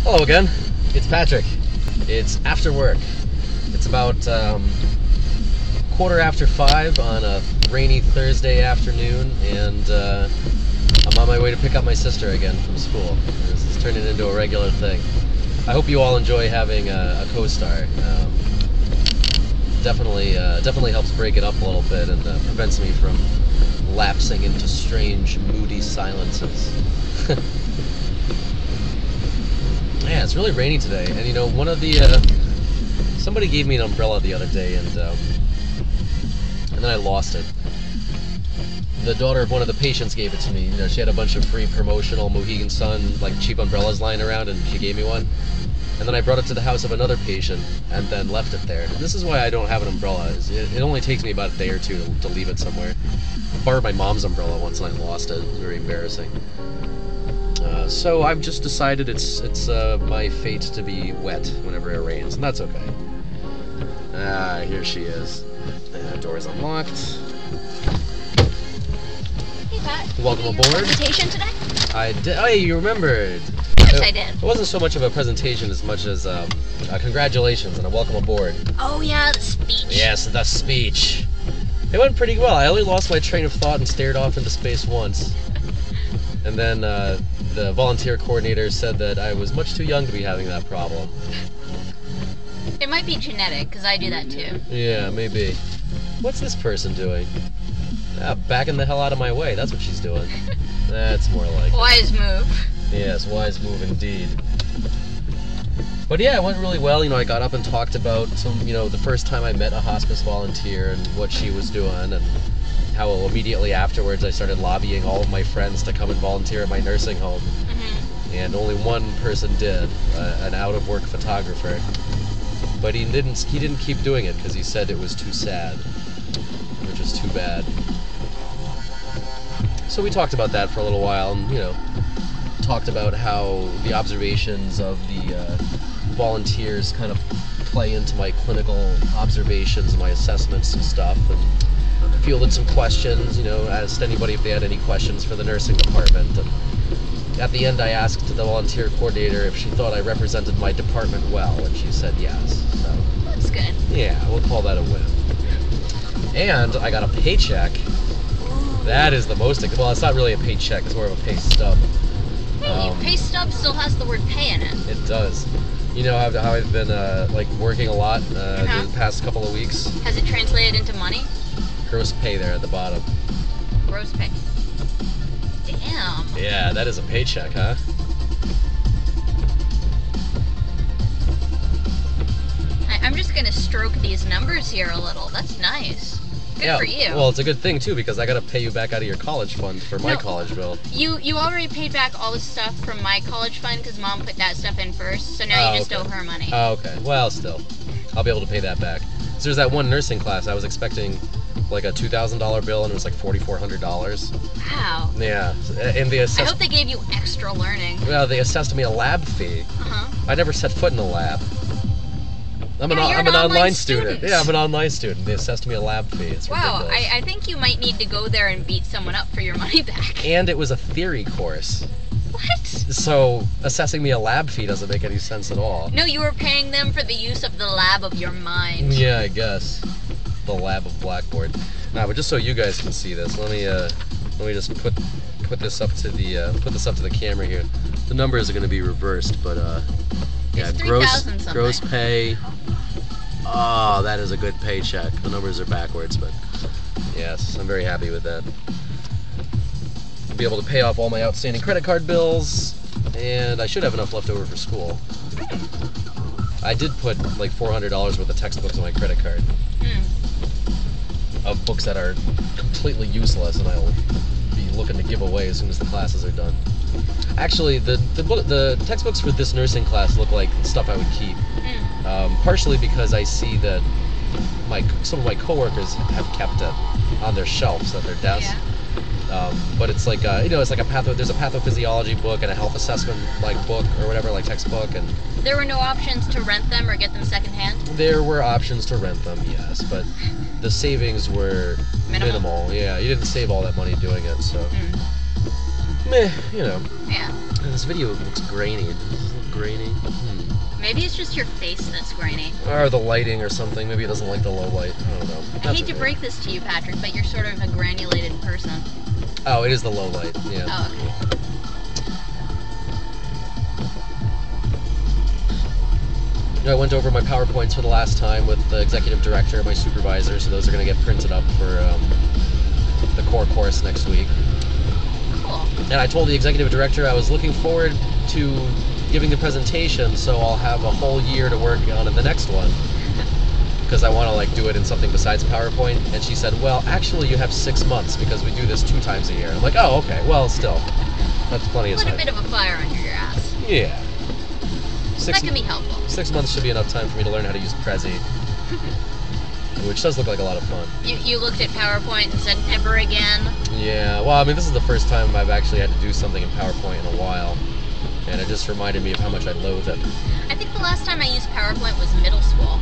Hello again, it's Patrick. It's after work. It's about 5:15 on a rainy Thursday afternoon, and I'm on my way to pick up my sister again from school. This is turning into a regular thing. I hope you all enjoy having a co-star. Definitely helps break it up a little bit and prevents me from lapsing into strange, moody silences. Yeah, it's really rainy today, and you know, one of the somebody gave me an umbrella the other day, and then I lost it. The daughter of one of the patients gave it to me. You know, she had a bunch of free promotional Mohegan Sun, like, cheap umbrellas lying around, and she gave me one. And then I brought it to the house of another patient, and then left it there. This is why I don't have an umbrella. It only takes me about a day or two to leave it somewhere. I borrowed my mom's umbrella once and I lost it. It was very embarrassing. So I've just decided it's my fate to be wet whenever it rains, and that's okay. Here she is. Door's unlocked. Hey Pat, welcome did you do aboard. your presentation today? I did. Oh, hey, you remembered. Yes, I did. It wasn't so much of a presentation as much as congratulations and a welcome aboard. Oh yeah, the speech. Yes, the speech. It went pretty well. I only lost my train of thought and stared off into space once. And then the volunteer coordinator said that I was much too young to be having that problem. It might be genetic, because I do that too. Yeah, maybe. What's this person doing? Backing the hell out of my way. That's what she's doing. That's more like it. Wise move. Yes, wise move indeed. But yeah, it went really well. You know, I got up and talked about the first time I met a hospice volunteer and what she was doing, and how immediately afterwards I started lobbying all of my friends to come and volunteer at my nursing home. Mm-hmm. And only one person did, an out-of-work photographer. But he didn't keep doing it because he said it was too sad, which was too bad. So we talked about that for a little while, and talked about how the observations of the volunteers kind of play into my clinical observations and my assessments and stuff, and fielded some questions, asked anybody if they had any questions for the nursing department. And at the end I asked the volunteer coordinator if she thought I represented my department well, and she said yes. So That's good. yeah, we'll call that a win. And I got a paycheck. That is the most, well, it's not really a paycheck, it's more of a pay stub. Hey, pay stub still has the word pay in it. It does. You know how I've been working a lot the past couple of weeks? Has it translated into money? Gross pay there at the bottom. Gross pay. Damn. Yeah, that is a paycheck, huh? I'm just gonna stroke these numbers here a little. That's nice. Good for you. Well, it's a good thing too, because I gotta pay you back out of your college fund for my college bill. You already paid back all the stuff from my college fund because Mom put that stuff in first, so now you just owe her money. Oh, okay. Well, still, I'll be able to pay that back. So there's that one nursing class I was expecting like a $2,000 bill, and it was like $4,400. Wow. Yeah, and they assessed. I hope they gave you extra learning. Well, they assessed me a lab fee. I never set foot in a lab. I'm an online student. Yeah, I'm an online student. They assessed me a lab fee. It's ridiculous. I think you might need to go there and beat someone up for your money back. And it was a theory course. What? So assessing me a lab fee doesn't make any sense at all. No, you were paying them for the use of the lab of your mind. Yeah, I guess. The lab of Blackboard. But just so you guys can see this, let me just put this up to the camera here. The numbers are going to be reversed, but yeah, gross pay. Oh, that is a good paycheck. The numbers are backwards, but yes, I'm very happy with that. I'll be able to pay off all my outstanding credit card bills, and I should have enough left over for school. I did put like $400 worth of textbooks on my credit card. Of books that are completely useless, and I'll be looking to give away as soon as the classes are done. Actually, the textbooks for this nursing class look like stuff I would keep. Partially because I see that some of my coworkers have kept it on their shelves at their desk. Yeah. But it's like there's a pathophysiology book and a health assessment book or whatever, textbook, and there were no options to rent them or get them secondhand? There were options to rent them, yes, but the savings were minimal. Yeah, you didn't save all that money doing it, so meh, Yeah. This video looks grainy. Does this look grainy? Maybe it's just your face that's grainy. Or the lighting or something. Maybe it doesn't like the low light. I don't know. I hate to break this to you, Patrick, but you're sort of a granulated person. Oh, it is the low light. Yeah. Oh, okay. I went over my PowerPoints for the last time with the executive director and my supervisor, so those are going to get printed up for the core course next week. Cool. And I told the executive director I was looking forward to giving the presentation, so I'll have a whole year to work on the next one. Because I want to like do it in something besides PowerPoint. And she said, well, actually you have 6 months because we do this 2 times a year. I'm like, oh, okay, well, still. That's plenty of time. Put a bit of a fire under your ass. Yeah. That can be helpful. 6 months should be enough time for me to learn how to use Prezi. Which does look like a lot of fun. You looked at PowerPoint and said, never again? Yeah, well, I mean, this is the first time I've actually had to do something in PowerPoint in a while. And it just reminded me of how much I loathe it. I think the last time I used PowerPoint was middle school.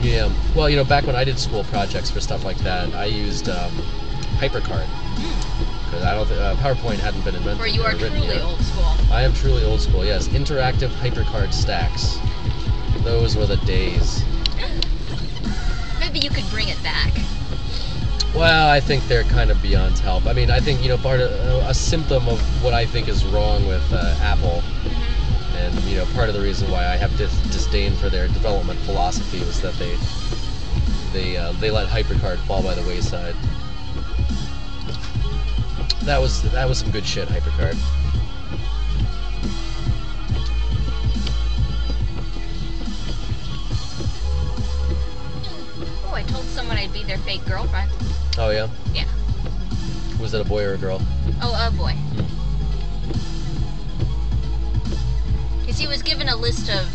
Yeah, well, you know, back when I did school projects for stuff like that, I used HyperCard. Because I don't PowerPoint hadn't been invented. Or you are truly yet. old school. I am truly old school, yes. Interactive HyperCard stacks. Those were the days. Maybe you could bring it back. Well, I think they're kind of beyond help. I mean, I think, you know, part of a symptom of what I think is wrong with Apple, and, you know, part of the reason why I have disdain for their development philosophy was that they let HyperCard fall by the wayside. That was some good shit, HyperCard. Oh, I told someone I'd be their fake girlfriend. Oh, yeah? Yeah. Was it a boy or a girl? Oh, a boy. Because he was given a list of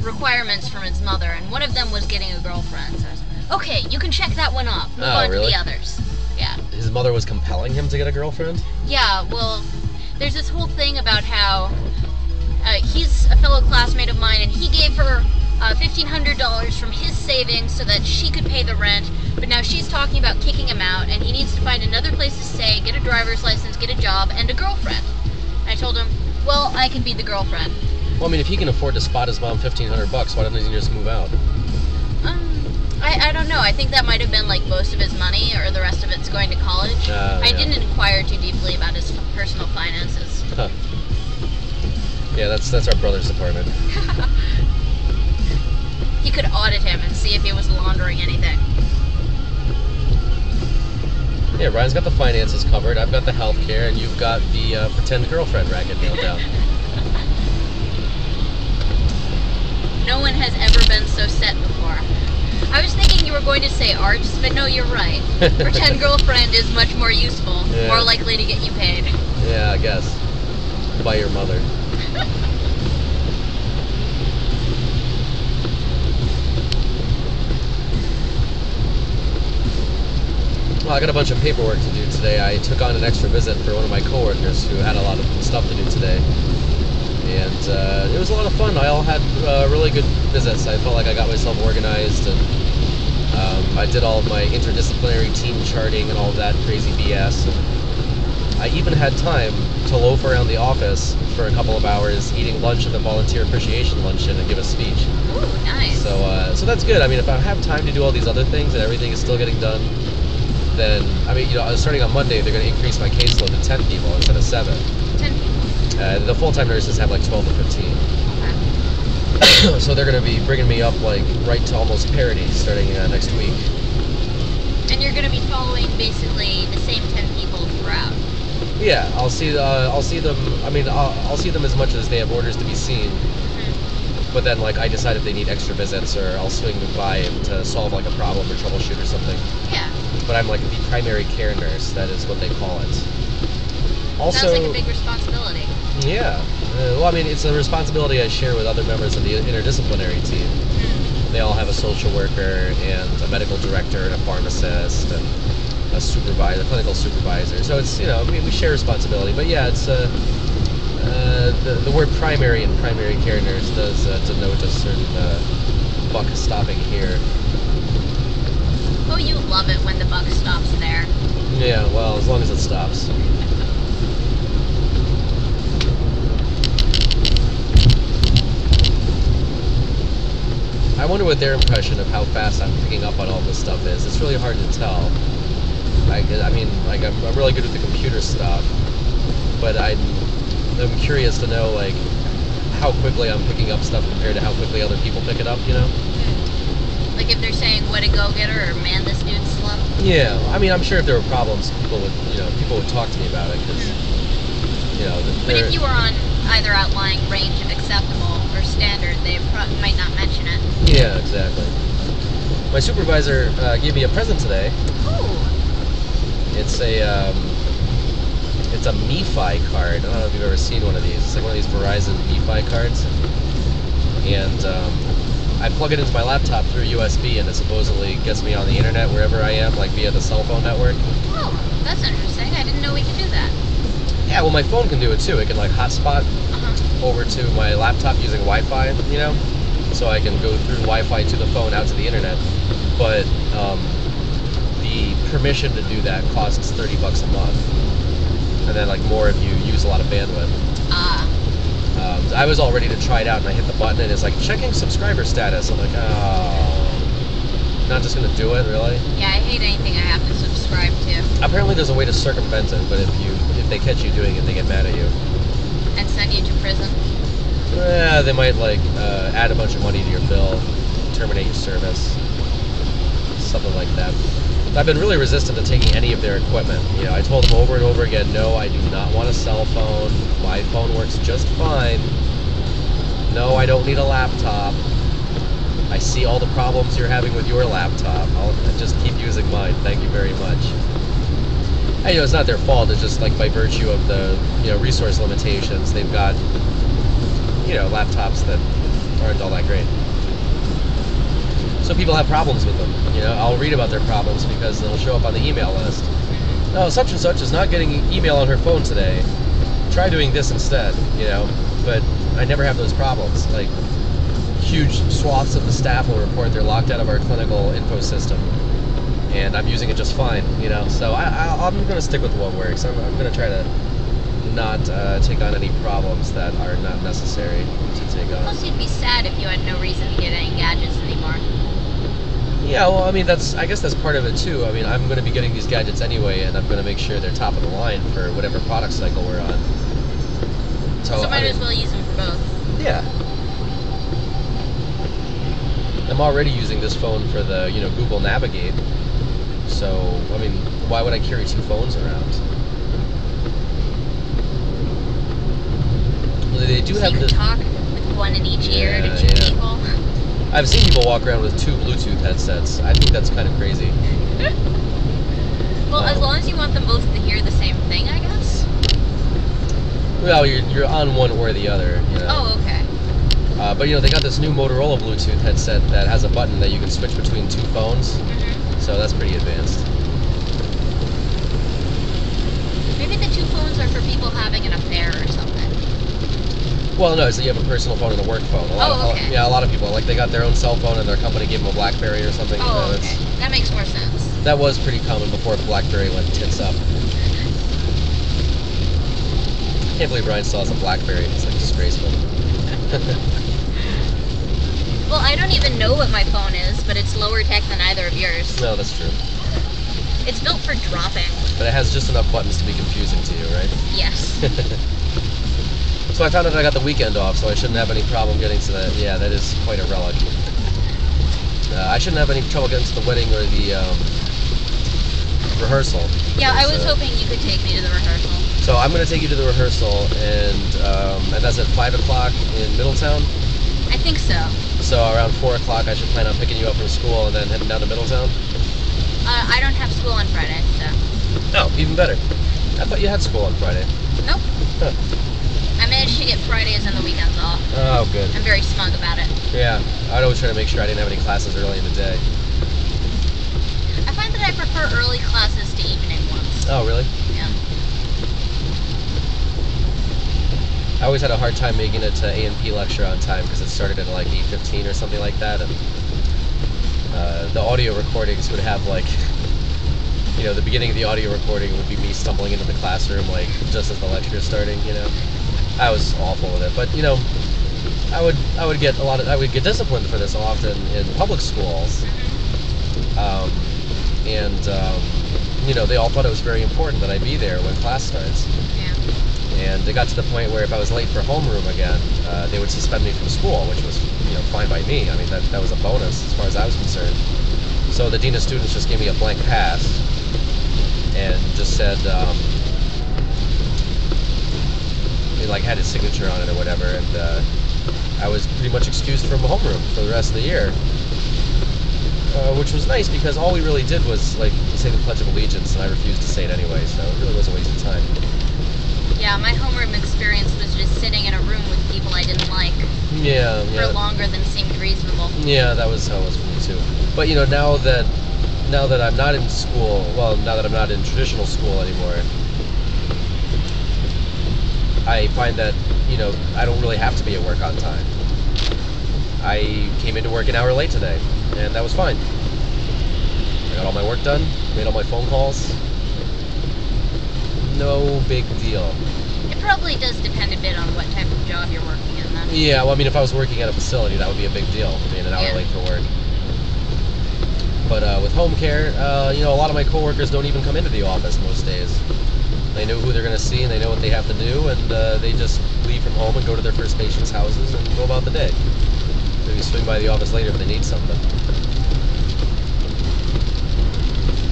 requirements from his mother, and one of them was getting a girlfriend. So I was like, okay, you can check that one off. Move on really? to the others. Yeah. His mother was compelling him to get a girlfriend? Yeah, well, there's this whole thing about how he's a fellow classmate of mine, and he gave her $1,500 from his savings so that she could pay the rent, but now she's talking about kicking him out, and he needs to find another place to stay, get a driver's license, get a job, and a girlfriend. And I told him, well, I can be the girlfriend. Well, I mean, if he can afford to spot his mom $1,500, why doesn't he just move out? I don't know. I think that might have been like most of his money, or the rest of it's going to college. I didn't inquire too deeply about his personal finances. Huh. Yeah, that's our brother's department. He could audit him and see if he was laundering anything. Yeah, Ryan's got the finances covered, I've got the health care, and you've got the pretend girlfriend racket nailed down. No one has ever been so set before. I was thinking you were going to say arts, but no, you're right. Pretend girlfriend is much more useful, more likely to get you paid. Yeah, I guess. By your mother. Well, I got a bunch of paperwork to do today. I took on an extra visit for one of my coworkers who had a lot of stuff to do today. And it was a lot of fun. I all had really good visits. I felt like I got myself organized, and I did all of my interdisciplinary team charting and all of that crazy BS. And I even had time to loaf around the office for a couple of hours, eating lunch at the Volunteer Appreciation Luncheon and give a speech. Ooh, nice. So that's good. I mean, if I have time to do all these other things and everything is still getting done, then, I mean, you know, starting on Monday, they're going to increase my caseload to 10 people instead of 7. 10 people. The full-time nurses have like 12 to 15. Okay. So they're going to be bringing me up like right to almost parity starting next week. And you're going to be following basically the same 10 people throughout. Yeah, I'll see them. I mean, I'll see them as much as they have orders to be seen. But then, like, I decide if they need extra visits, or I'll swing by and to solve like a problem or troubleshoot or something. Yeah. But I'm like the primary care nurse. That is what they call it. Also, sounds like a big responsibility. Yeah. Well, I mean, it's a responsibility I share with other members of the interdisciplinary team. They all have a social worker and a medical director and a pharmacist and a supervisor, a clinical supervisor. So it's, you know, I mean, we share responsibility. But yeah, it's the word primary and primary care nurse does denote a certain buck stopping here. Oh, you love it when the buck stops there. Yeah, well, as long as it stops. wonder what their impression of how fast I'm picking up on all this stuff is. It's really hard to tell. I mean, like, I'm really good with the computer stuff, but I'm curious to know, like, how quickly I'm picking up stuff compared to how quickly other people pick it up, you know? Like if they're saying, what a go-getter, or man, this dude's slow. Yeah, I mean, I'm sure if there were problems, people would talk to me about it, because, you know... But if you were on either outlying range of acceptable or standard, they might not mention it. Yeah, exactly. My supervisor gave me a present today. Ooh. It's a MiFi card. I don't know if you've ever seen one of these. It's like one of these Verizon MiFi cards. And I plug it into my laptop through USB, and it supposedly gets me on the internet wherever I am, like via the cell phone network. Oh, that's interesting. I didn't know we could do that. Yeah, well, my phone can do it too. It can like hotspot over to my laptop using Wi-Fi, you know? So I can go through Wi-Fi to the phone out to the internet. But the permission to do that costs $30 a month. And then like more if you use a lot of bandwidth. I was all ready to try it out, and I hit the button, and it's like, checking subscriber status. I'm like, oh, not just gonna do it, really? Yeah, I hate anything I have to subscribe to. Apparently there's a way to circumvent it, but if they catch you doing it, they get mad at you. And send you to prison. Yeah, they might like add a bunch of money to your bill, terminate your service, something like that. I've been really resistant to taking any of their equipment. You know, I told them over and over again, no, I do not want a cell phone. My phone works just fine. No, I don't need a laptop. I see all the problems you're having with your laptop. I'll just keep using mine. Thank you very much. And, you know, it's not their fault. It's just like by virtue of the, you know, resource limitations, they've got, you know, laptops that aren't all that great. So people have problems with them. You know, I'll read about their problems because they'll show up on the email list. No, such and such is not getting email on her phone today. Try doing this instead, you know. But I never have those problems. Like, huge swaths of the staff will report they're locked out of our clinical info system, and I'm using it just fine, you know. So I'm going to stick with what works. I'm going to try to not take on any problems that are not necessary to take on. Plus, you'd be sad if you had no reason to get any gadgets anymore. Yeah, well, I mean, I guess that's part of it too. I mean, I'm going to be getting these gadgets anyway, and I'm going to make sure they're top of the line for whatever product cycle we're on. So might as well use them for both. Yeah. I'm already using this phone for the, you know, Google Navigate. So, I mean, why would I carry two phones around? Well, they do have you can talk with one in each ear to two people. I've seen people walk around with two Bluetooth headsets. I think that's kind of crazy. Well, as long as you want them both to hear the same thing, I guess. Well, you're on one or the other. You know? Oh, okay. But you know, they got this new Motorola Bluetooth headset that has a button that you can switch between two phones. So that's pretty advanced. Maybe the two phones are for people having an affair or something. Well, no, so you have a personal phone and a work phone. A lot of people, like, they got their own cell phone and their company gave them a BlackBerry or something. Oh, okay. That makes more sense. That was pretty common before BlackBerry went tits up. I can't believe Brian still has a BlackBerry. It's like disgraceful. Well, I don't even know what my phone is, but it's lower tech than either of yours. No, that's true. It's built for dropping. But it has just enough buttons to be confusing to you, right? Yes. So I found out I got the weekend off, so I shouldn't have any problem getting to that. Yeah, that is quite a relic. I shouldn't have any trouble getting to the wedding or the rehearsal. Yeah, I was hoping you could take me to the rehearsal. So I'm going to take you to the rehearsal, and that's at 5 o'clock in Middletown? I think so. So around 4 o'clock I should plan on picking you up from school and then heading down to Middletown? I don't have school on Friday, so... Oh, even better. I thought you had school on Friday. Nope. Huh. I managed to get Fridays and the weekends off. Oh, good. I'm very smug about it. Yeah, I'd always try to make sure I didn't have any classes early in the day. I find that I prefer early classes to evening ones. Oh, really? Yeah. I always had a hard time making it to A&P lecture on time because it started at like 8:15 or something like that, and the audio recordings would have like, you know, the beginning of the audio recording would be me stumbling into the classroom like just as the lecture is starting, you know. I was awful with it, but you know, I would get I would get disciplined for this often in public schools, and you know, they all thought it was very important that I be there when class starts. Yeah. And it got to the point where if I was late for homeroom again, they would suspend me from school, which was, you know, fine by me. I mean, that was a bonus as far as I was concerned. So the dean of students just gave me a blank pass and just said, he like had his signature on it or whatever, and I was pretty much excused from homeroom for the rest of the year. Which was nice because all we really did was like say the Pledge of Allegiance, and I refused to say it anyway, so it really was a waste of time. Yeah, my homeroom experience was just sitting in a room with people I didn't like. Yeah. For longer than seemed reasonable. Yeah, that was how it was for me too. But you know, now that I'm not in school, well, now that I'm not in traditional school anymore, I find that, you know, I don't really have to be at work on time. I came into work an hour late today, and that was fine. I got all my work done, made all my phone calls. No big deal. It probably does depend a bit on what type of job you're working in then. Yeah, well, I mean, if I was working at a facility, that would be a big deal, being an hour late for work. But with home care, you know, a lot of my coworkers don't even come into the office most days. They know who they're going to see, and they know what they have to do, and they just leave from home and go to their first patients' houses and go about the day. Maybe swing by the office later if they need something.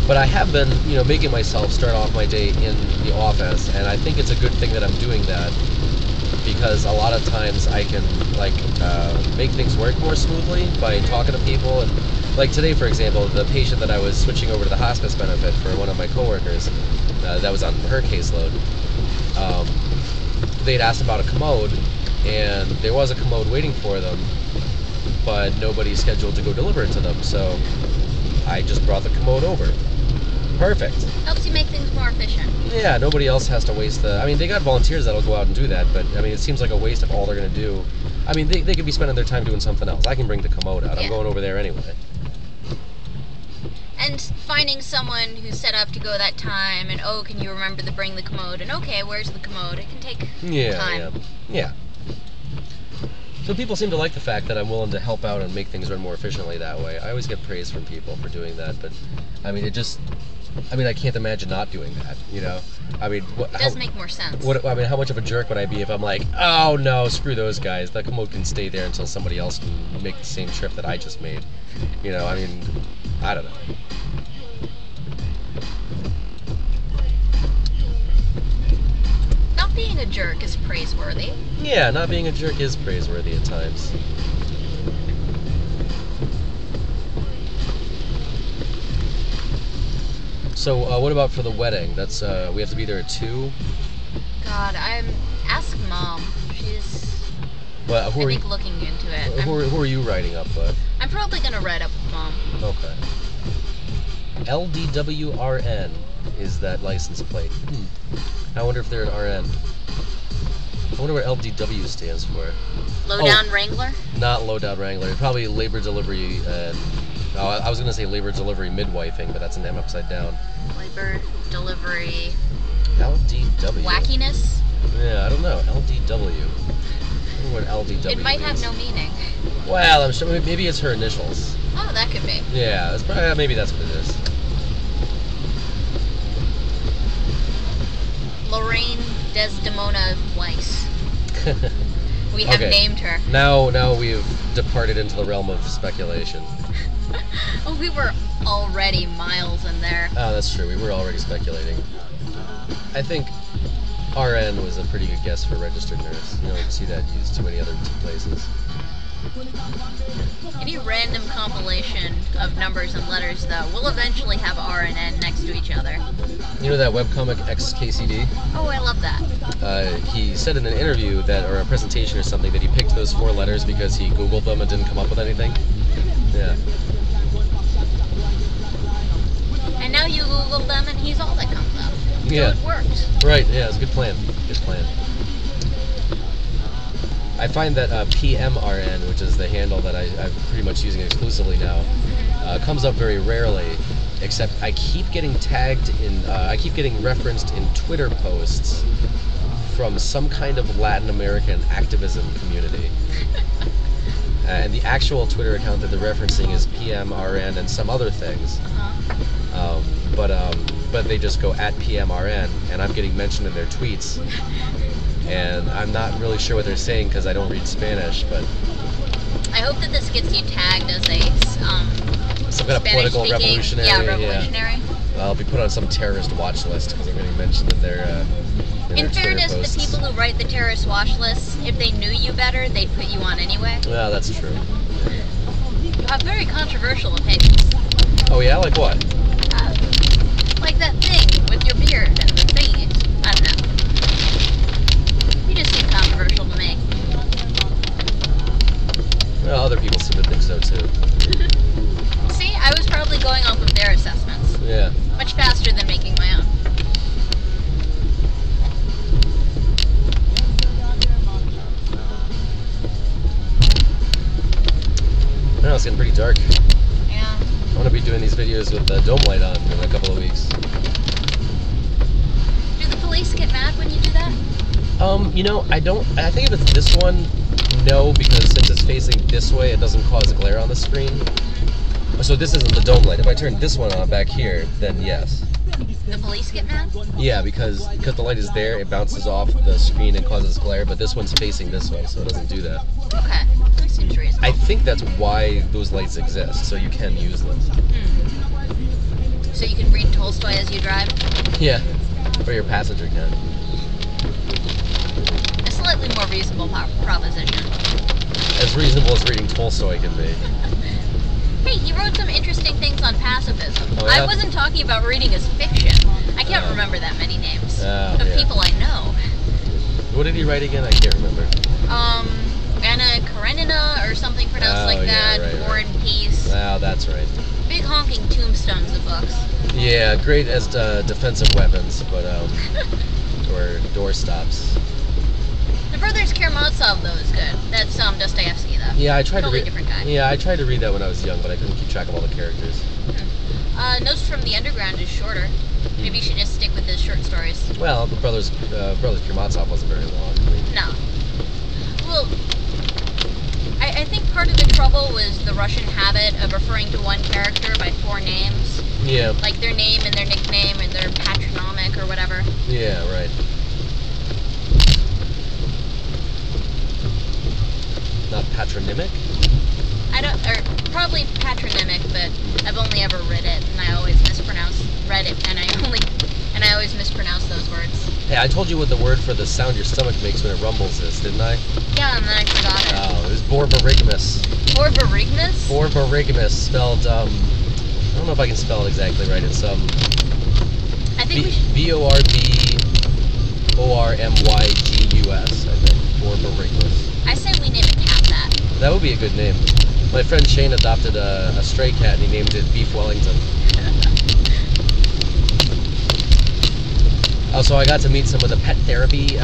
But I have been, you know, making myself start off my day in the office, and I think it's a good thing that I'm doing that, because a lot of times I can, like, make things work more smoothly by talking to people. And like today, for example, the patient that I was switching over to the hospice benefit for one of my coworkers, that was on her caseload, they'd asked about a commode, and there was a commode waiting for them, but nobody scheduled to go deliver it to them, so I just brought the commode over. Perfect. Helps you make things more efficient. Yeah, nobody else has to waste the... I mean, they got volunteers that'll go out and do that, but, I mean, it seems like a waste if all they're going to do... I mean, they could be spending their time doing something else. I can bring the commode out. I'm going over there anyway. And finding someone who's set up to go that time, and, oh, can you remember to bring the commode? And, okay, where's the commode? It can take time. Yeah. So people seem to like the fact that I'm willing to help out and make things run more efficiently that way. I always get praise from people for doing that, but, I mean, I can't imagine not doing that, you know? I mean... It does make more sense. I mean, how much of a jerk would I be if I'm like, oh no, screw those guys, that commode can stay there until somebody else can make the same trip that I just made. You know, I mean, I don't know. Not being a jerk is praiseworthy. Yeah, not being a jerk is praiseworthy at times. So, what about for the wedding? That's, we have to be there at 2? God, ask Mom. She's, well, I think, looking into it. Who are you writing up with? I'm probably gonna write up with Mom. Okay. LDWRN is that license plate. I wonder if they're an RN. I wonder what LDW stands for. Low Down Wrangler? Not Low Down Wrangler. Probably labor delivery and... I was going to say labor delivery midwifing, but that's an M upside down. Labor delivery... LDW. Wackiness? Yeah, I don't know. LDW. I don't know what LDW It might have no meaning. Well, I'm sure maybe it's her initials. Oh, that could be. Yeah, it's probably, maybe that's what it is. Lorraine Desdemona Weiss. We have named her. Now we've departed into the realm of speculation. Oh, we were already miles in there. Oh, that's true. We were already speculating. I think RN was a pretty good guess for registered nurse. You don't see that used too many other places. Any random compilation of numbers and letters, though, will eventually have R and N next to each other. You know that webcomic XKCD? Oh, I love that. He said in an interview that, or a presentation or something, that he picked those 4 letters because he Googled them and didn't come up with anything. Yeah. And now you Google them and he's all that comes up. So yeah. It worked. Right, yeah, it's a good plan. Good plan. I find that PMRN, which is the handle that I'm pretty much using exclusively now, comes up very rarely, except I keep getting tagged in, I keep getting referenced in Twitter posts from some kind of Latin American activism community. And the actual Twitter account that they're referencing is PMRN and some other things. But they just go at PMRN, and I'm getting mentioned in their tweets. And I'm not really sure what they're saying because I don't read Spanish, but I hope that this gets you tagged as a some kind of political revolutionary. Yeah, revolutionary. Yeah. I'll be put on some terrorist watch list because I'm getting mentioned in their. In fairness, the people who write the terrorist watch lists, if they knew you better, they'd put you on anyway. Well, that's true. You have very controversial opinions. Oh yeah, like what? Like that thing with your beard and the thingies. I don't know. You just seem controversial to me. Well, other people seem to think so too. See, I was probably going off of their assessments. Yeah. Much faster than making my own. I know, it's getting pretty dark. Yeah. I'm going to be doing these videos with the dome light on in a couple of weeks. Do the police get mad when you do that? You know, I think if it's this one, no, because since it's facing this way, it doesn't cause glare on the screen. So this isn't the dome light. If I turn this one on back here, then yes. The police get mad? Yeah, because the light is there, it bounces off the screen and causes glare, but this one's facing this way, so it doesn't do that. Okay, that seems reasonable. I think that's why those lights exist, so you can use them. So you can read Tolstoy as you drive? Yeah, or your passenger can. A slightly more reasonable proposition. As reasonable as reading Tolstoy can be. Hey, he wrote some interesting things on pacifism. Oh, yeah? I wasn't talking about reading his fiction. I can't remember that many names of people I know. What did he write again? I can't remember. Anna Karenina or something pronounced like that. Right, War and Peace. Oh, that's right. Big honking tombstones of books. Yeah, great as defensive weapons, but or door stops. The Brothers Karamazov, though, is good. That's Dostoevsky, though. Yeah, I tried totally to read. Different guy. Yeah, I tried to read that when I was young, but I couldn't keep track of all the characters. Notes from the Underground is shorter. Maybe you should just stick with his short stories. Well, the Brothers Karamazov wasn't very long. No. Well, I think part of the trouble was the Russian habit of referring to one character by four names. Yeah. Like their name and their nickname and their patronymic or whatever. Yeah, right. Not patronymic? Or probably patronymic, but I've only ever read it, and I always read it, and I always mispronounce those words. Hey, I told you what the word for the sound your stomach makes when it rumbles is, didn't I? Yeah, and then I forgot it. Oh, it was borborygmus. Borborygmus? Borborygmus, spelled, I don't know if I can spell it exactly right. It's, I think we should... B-O-R-B-O-R-M-Y-G-U-S, I think. Borborygmus. I say we name a cat that. That would be a good name. My friend Shane adopted a stray cat and he named it Beef Wellington. Also, I got to meet some of the pet therapy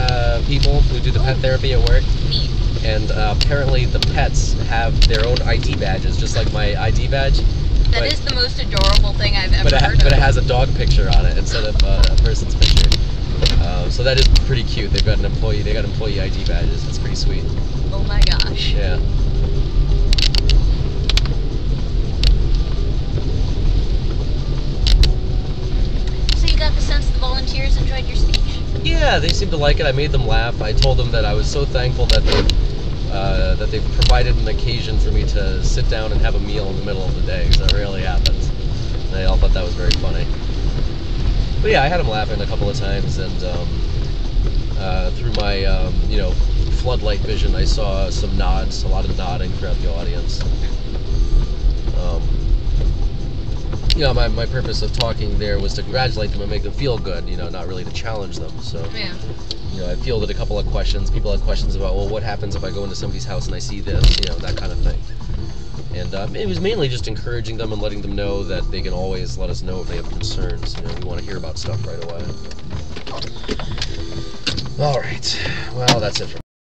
people who do the pet therapy at work. Neat. And apparently the pets have their own ID badges, just like my ID badge. That is the most adorable thing I've ever heard of. But it has a dog picture on it instead of a person's picture. So that is pretty cute. They got employee ID badges. That's pretty sweet. Oh my gosh. Yeah. So you got the sense the volunteers enjoyed your speech? Yeah, they seemed to like it. I made them laugh. I told them that I was so thankful that they provided an occasion for me to sit down and have a meal in the middle of the day, because that rarely happens. And they all thought that was very funny. But yeah, I had them laughing a couple of times, and through my floodlight vision, I saw some nods, a lot of nodding throughout the audience. My purpose of talking there was to congratulate them and make them feel good, not really to challenge them. So, yeah. I fielded a couple of questions. People had questions about, well, what happens if I go into somebody's house and I see this, that kind of thing. And it was mainly just encouraging them and letting them know that they can always let us know if they have concerns. We want to hear about stuff right away. All right. Well, that's it for me.